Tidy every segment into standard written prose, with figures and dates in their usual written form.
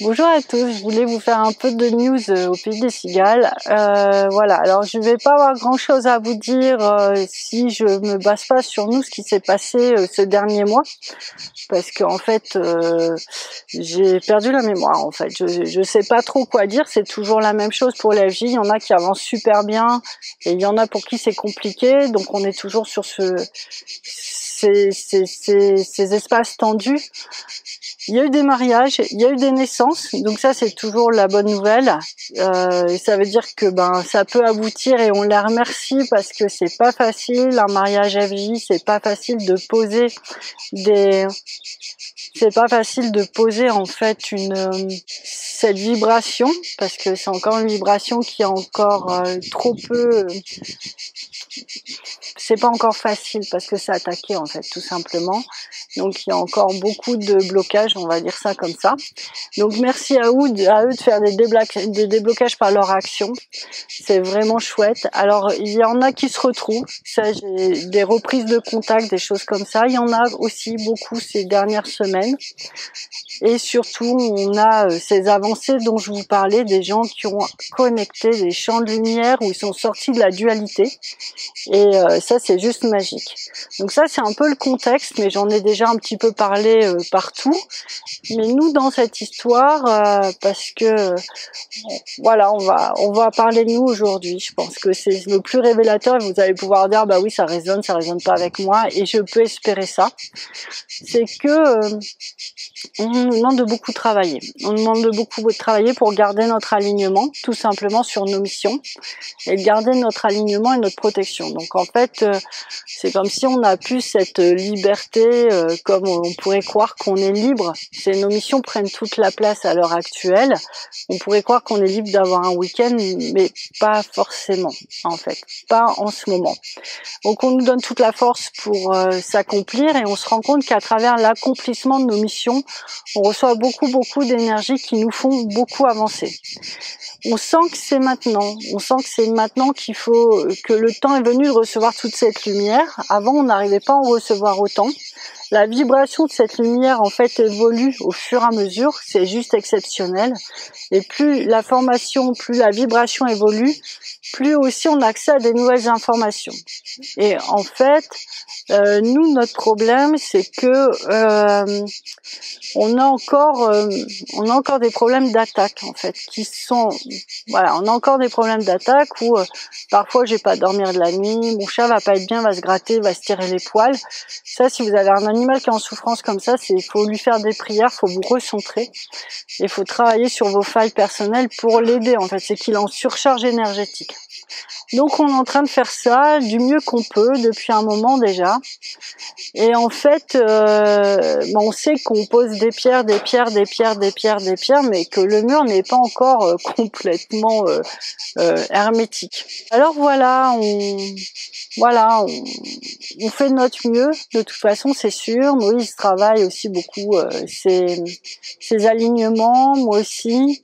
Bonjour à tous, je voulais vous faire un peu de news au Pays des Cigales. Voilà, alors je ne vais pas avoir grand chose à vous dire si je me base pas sur nous, ce qui s'est passé ce dernier mois, parce qu'en fait j'ai perdu la mémoire en fait. Je sais pas trop quoi dire, c'est toujours la même chose pour la vie, il y en a qui avancent super bien et il y en a pour qui c'est compliqué, donc on est toujours sur ces espaces tendus. Il y a eu des mariages, il y a eu des naissances, donc ça c'est toujours la bonne nouvelle. Et ça veut dire que ça peut aboutir et on les remercie parce que c'est pas facile un mariage FJ, c'est pas facile de poser en fait cette vibration parce que c'est encore une vibration qui est encore trop peu. C'est pas encore facile parce que c'est attaqué en fait tout simplement. Donc il y a encore beaucoup de blocages, on va dire ça comme ça. Donc merci à eux de faire des déblocages par leur action. C'est vraiment chouette. Alors il y en a qui se retrouvent, ça j'ai des reprises de contact, des choses comme ça. Il y en a aussi beaucoup ces dernières semaines. Et surtout, on a ces avancées dont je vous parlais, des gens qui ont connecté des champs de lumière où ils sont sortis de la dualité. Et ça, c'est juste magique. Donc ça, c'est un peu le contexte, mais j'en ai déjà un petit peu parlé partout. Mais nous, dans cette histoire, parce que voilà, on va parler de nous aujourd'hui. Je pense que c'est le plus révélateur. Vous allez pouvoir dire, bah oui, ça résonne pas avec moi, et je peux espérer ça. C'est que on nous demande de beaucoup travailler. On nous demande de beaucoup travailler pour garder notre alignement, tout simplement sur nos missions, et garder notre alignement et notre protection. Donc en fait, c'est comme si on a plus cette liberté, comme on pourrait croire qu'on est libre. Nos missions prennent toute la place à l'heure actuelle. On pourrait croire qu'on est libre d'avoir un week-end, mais pas forcément, en fait. Pas en ce moment. Donc on nous donne toute la force pour s'accomplir, et on se rend compte qu'à travers l'accomplissement de nos missions, on reçoit beaucoup d'énergie qui nous font beaucoup avancer. On sent que c'est maintenant. On sent que c'est maintenant qu'il faut, que le temps est venu de recevoir toute cette lumière. Avant, on n'arrivait pas à en recevoir autant. La vibration de cette lumière, en fait, évolue au fur et à mesure. C'est juste exceptionnel. Et plus la formation, plus la vibration évolue, plus aussi on a accès à des nouvelles informations. Et en fait, nous, notre problème, c'est que on a encore des problèmes d'attaque en fait, qui sont, voilà, on a encore des problèmes d'attaque où parfois je vais pas dormir de la nuit, mon chat va pas être bien, va se gratter, va se tirer les poils. Ça, si vous avez un animal qui est en souffrance comme ça, il faut lui faire des prières, faut vous recentrer, il faut travailler sur vos failles personnelles pour l'aider en fait, c'est qu'il est en surcharge énergétique. Donc on est en train de faire ça du mieux qu'on peut depuis un moment déjà. Et en fait, on sait qu'on pose des pierres, mais que le mur n'est pas encore complètement hermétique. Alors voilà, on fait de notre mieux. De toute façon, c'est sûr. Moïse travaille aussi beaucoup ses alignements, moi aussi.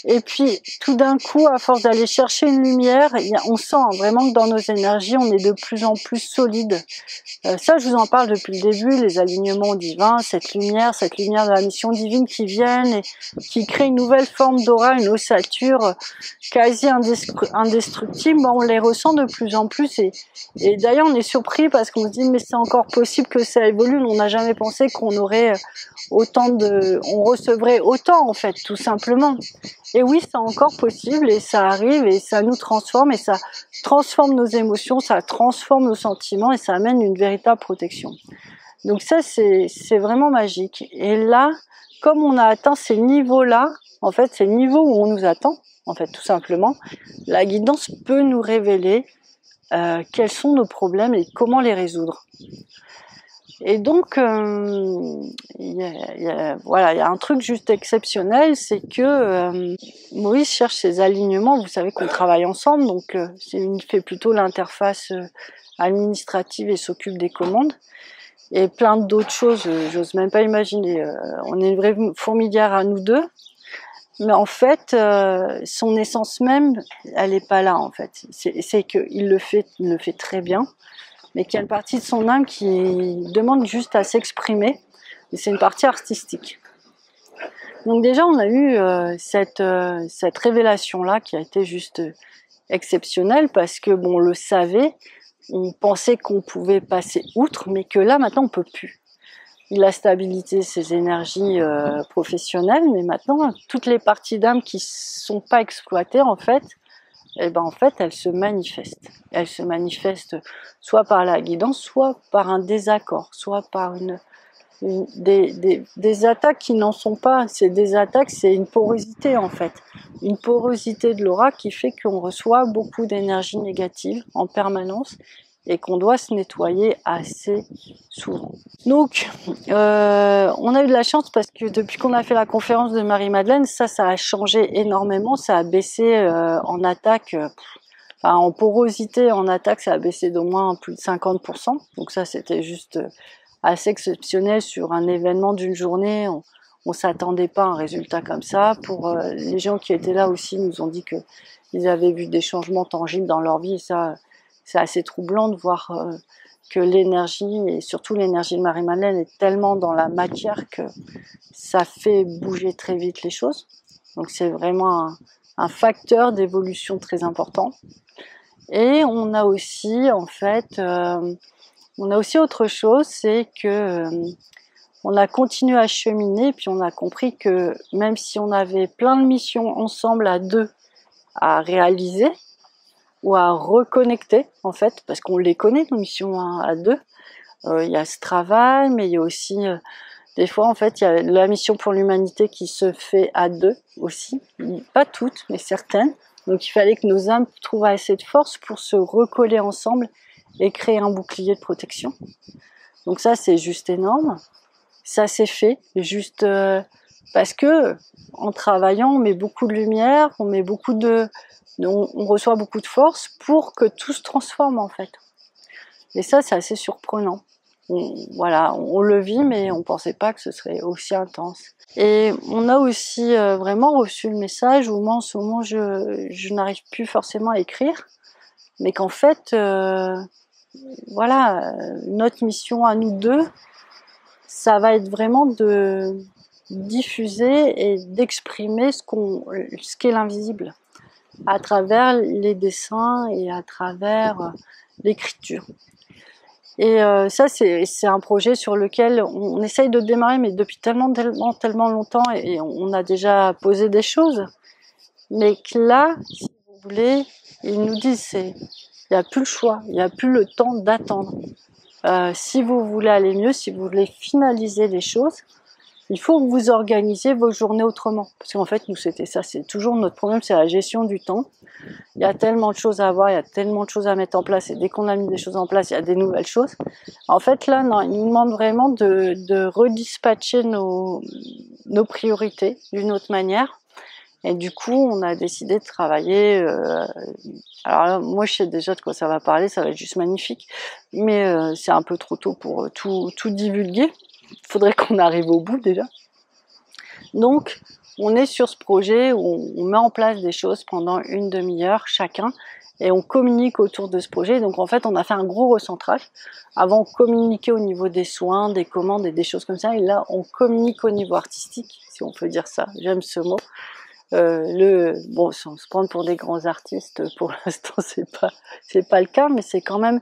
Et puis, tout d'un coup, à force d'aller chercher une lumière, on sent vraiment que dans nos énergies, on est de plus en plus solide. Ça, je vous en parle depuis le début, les alignements divins, cette lumière de la mission divine qui viennent et qui crée une nouvelle forme d'aura, une ossature quasi indestructible. On les ressent de plus en plus et d'ailleurs, on est surpris parce qu'on se dit, mais c'est encore possible que ça évolue. On n'a jamais pensé qu'on aurait on recevrait autant, en fait, tout simplement. Et oui, c'est encore possible et ça arrive et ça nous transforme et ça transforme nos émotions, ça transforme nos sentiments et ça amène une véritable protection. Donc ça, c'est vraiment magique. Et là, comme on a atteint ces niveaux-là, en fait, ces niveaux où on nous attend, en fait, tout simplement, la guidance peut nous révéler quels sont nos problèmes et comment les résoudre. Et donc, il y a un truc juste exceptionnel, c'est que Maurice cherche ses alignements. Vous savez qu'on travaille ensemble, donc il fait plutôt l'interface administrative et s'occupe des commandes. Et plein d'autres choses, j'ose même pas imaginer. On est une vraie fourmilière à nous deux. Mais en fait, son essence même, elle est pas là, en fait. C'est qu'il le fait très bien, mais qu'il y a une partie de son âme qui demande juste à s'exprimer, et c'est une partie artistique. Donc déjà, on a eu cette révélation-là qui a été juste exceptionnelle parce que bon, on le savait, on pensait qu'on pouvait passer outre, mais que là, maintenant, on peut plus. Il a stabilisé ses énergies professionnelles, mais maintenant, toutes les parties d'âme qui sont pas exploitées, en fait, elles se manifestent. Elles se manifestent soit par la guidance, soit par un désaccord, soit par des attaques qui n'en sont pas. C'est des attaques, c'est une porosité en fait. Une porosité de l'aura qui fait qu'on reçoit beaucoup d'énergie négative en permanence et qu'on doit se nettoyer assez souvent. Donc, on a eu de la chance parce que depuis qu'on a fait la conférence de Marie-Madeleine, ça a changé énormément, ça a baissé en attaque, en porosité en attaque, ça a baissé d'au moins plus de 50%. Donc ça, c'était juste assez exceptionnel sur un événement d'une journée. On s'attendait pas à un résultat comme ça. Pour les gens qui étaient là aussi, nous ont dit que ils avaient vu des changements tangibles dans leur vie. Et ça, c'est assez troublant de voir que l'énergie, et surtout l'énergie de Marie-Madeleine, est tellement dans la matière que ça fait bouger très vite les choses. Donc c'est vraiment un facteur d'évolution très important. Et on a aussi, en fait, on a aussi autre chose, c'est que on a continué à cheminer, puis on a compris que même si on avait plein de missions ensemble à deux à réaliser, ou à reconnecter, en fait, parce qu'on les connaît, nos missions à deux. Il y a ce travail, mais il y a aussi, des fois, en fait, il y a la mission pour l'humanité qui se fait à deux aussi. Pas toutes, mais certaines. Donc, il fallait que nos âmes trouvent assez de force pour se recoller ensemble et créer un bouclier de protection. Donc ça, c'est juste énorme. Ça s'est fait, juste parce que, en travaillant, on met beaucoup de lumière, on reçoit beaucoup de force pour que tout se transforme en fait. Et ça, c'est assez surprenant. On le vit, mais on pensait pas que ce serait aussi intense. Et on a aussi vraiment reçu le message où moi, en ce moment, je n'arrive plus forcément à écrire, mais qu'en fait, notre mission à nous deux, ça va être vraiment de diffuser et d'exprimer ce qu'est l'invisible, à travers les dessins et à travers l'écriture. Et ça, c'est un projet sur lequel on essaye de démarrer, mais depuis tellement longtemps, et on a déjà posé des choses. Mais que là, si vous voulez, ils nous disent, il n'y a plus le choix, il n'y a plus le temps d'attendre. Si vous voulez aller mieux, si vous voulez finaliser les choses, il faut que vous organisiez vos journées autrement. Parce qu'en fait, nous, c'était ça. C'est toujours notre problème, c'est la gestion du temps. Il y a tellement de choses à voir, il y a tellement de choses à mettre en place. Et dès qu'on a mis des choses en place, il y a des nouvelles choses. En fait, là, non, il nous demande vraiment de redispatcher nos priorités d'une autre manière. Et du coup, on a décidé de travailler. Alors là, moi, je sais déjà de quoi ça va parler. Ça va être juste magnifique. Mais c'est un peu trop tôt pour tout divulguer. Il faudrait qu'on arrive au bout déjà. Donc, on est sur ce projet où on met en place des choses pendant une demi-heure chacun et on communique autour de ce projet. Donc, en fait, on a fait un gros recentrage. Avant, on communiquait au niveau des soins, des commandes et des choses comme ça. Et là, on communique au niveau artistique, si on peut dire ça. J'aime ce mot. Sans se prendre pour des grands artistes, pour l'instant, c'est pas le cas, mais c'est quand même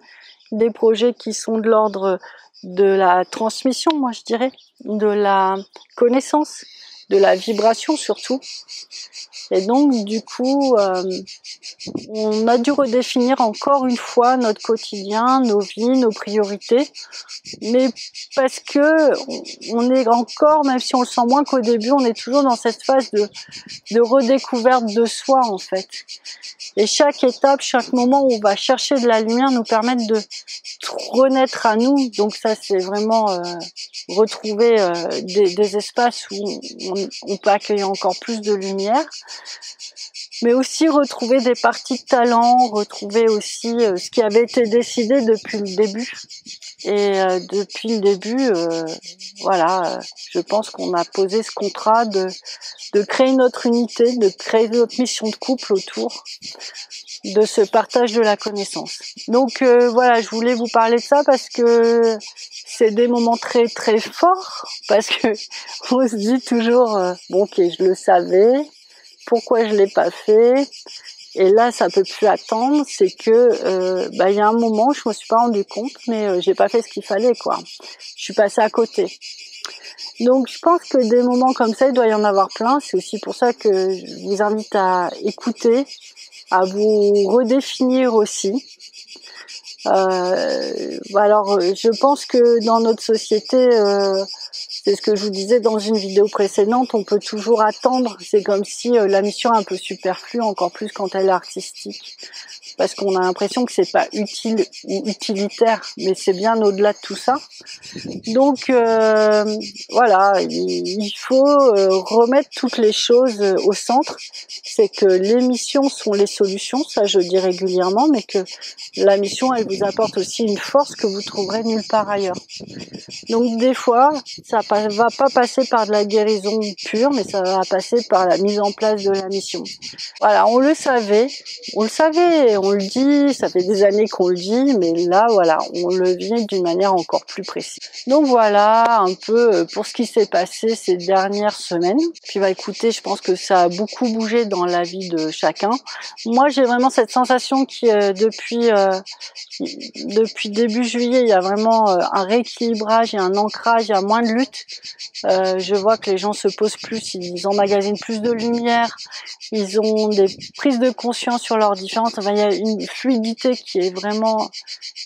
des projets qui sont de l'ordre de la transmission, moi je dirais, de la connaissance, de la vibration surtout. Et donc du coup, on a dû redéfinir encore une fois notre quotidien, nos vies, nos priorités, mais parce que on est encore, même si on le sent moins qu'au début, on est toujours dans cette phase de redécouverte de soi en fait. Et chaque étape, chaque moment où on va chercher de la lumière nous permet de renaître à nous. Donc ça, c'est vraiment retrouver des espaces où on peut accueillir encore plus de lumière, mais aussi retrouver des parties de talent, retrouver aussi ce qui avait été décidé depuis le début. Et depuis le début, je pense qu'on a posé ce contrat de créer notre unité, de créer notre mission de couple autour. de ce partage de la connaissance. Donc voilà, je voulais vous parler de ça parce que c'est des moments très très forts, parce que on se dit toujours bon, ok, je le savais, pourquoi je l'ai pas fait? Et là, ça peut plus attendre. C'est que il y a un moment, je me suis pas rendu compte, mais j'ai pas fait ce qu'il fallait, quoi. Je suis passée à côté. Donc je pense que des moments comme ça, il doit y en avoir plein. C'est aussi pour ça que je vous invite à écouter, à vous redéfinir aussi. Alors je pense que dans notre société, c'est ce que je vous disais dans une vidéo précédente, on peut toujours attendre. C'est comme si la mission est un peu superflue, encore plus quand elle est artistique. Parce qu'on a l'impression que c'est pas utile ou utilitaire, mais c'est bien au-delà de tout ça. Donc voilà, il faut remettre toutes les choses au centre. C'est que les missions sont les solutions, ça je le dis régulièrement, mais que la mission, elle vous apporte aussi une force que vous trouverez nulle part ailleurs. Donc des fois, ça va pas passer par de la guérison pure, mais ça va passer par la mise en place de la mission. Voilà, on le savait, on le dit, ça fait des années qu'on le dit, mais là, voilà, on le vit d'une manière encore plus précise. Donc voilà, un peu pour ce qui s'est passé ces dernières semaines. Puis écoutez, je pense que ça a beaucoup bougé dans la vie de chacun. Moi, j'ai vraiment cette sensation qui, depuis début juillet, il y a vraiment un rééquilibrage, il y a un ancrage, il y a moins de lutte. Je vois que les gens se posent plus, ils emmagasinent plus de lumière, ils ont des prises de conscience sur leurs différences. Enfin, il y a une fluidité qui est vraiment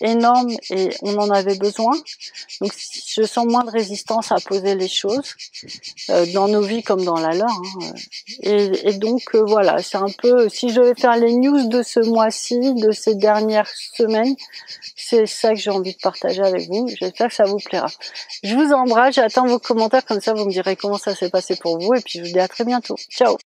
énorme et on en avait besoin. Donc je sens moins de résistance à poser les choses dans nos vies comme dans la leur. Hein. Et donc voilà, c'est un peu, si je vais faire les news de ce mois-ci, de ces dernières semaines, c'est ça que j'ai envie de partager avec vous. J'espère que ça vous plaira. Je vous embrasse, j'attends vos commentaires, comme ça vous me direz comment ça s'est passé pour vous, et puis je vous dis à très bientôt. Ciao!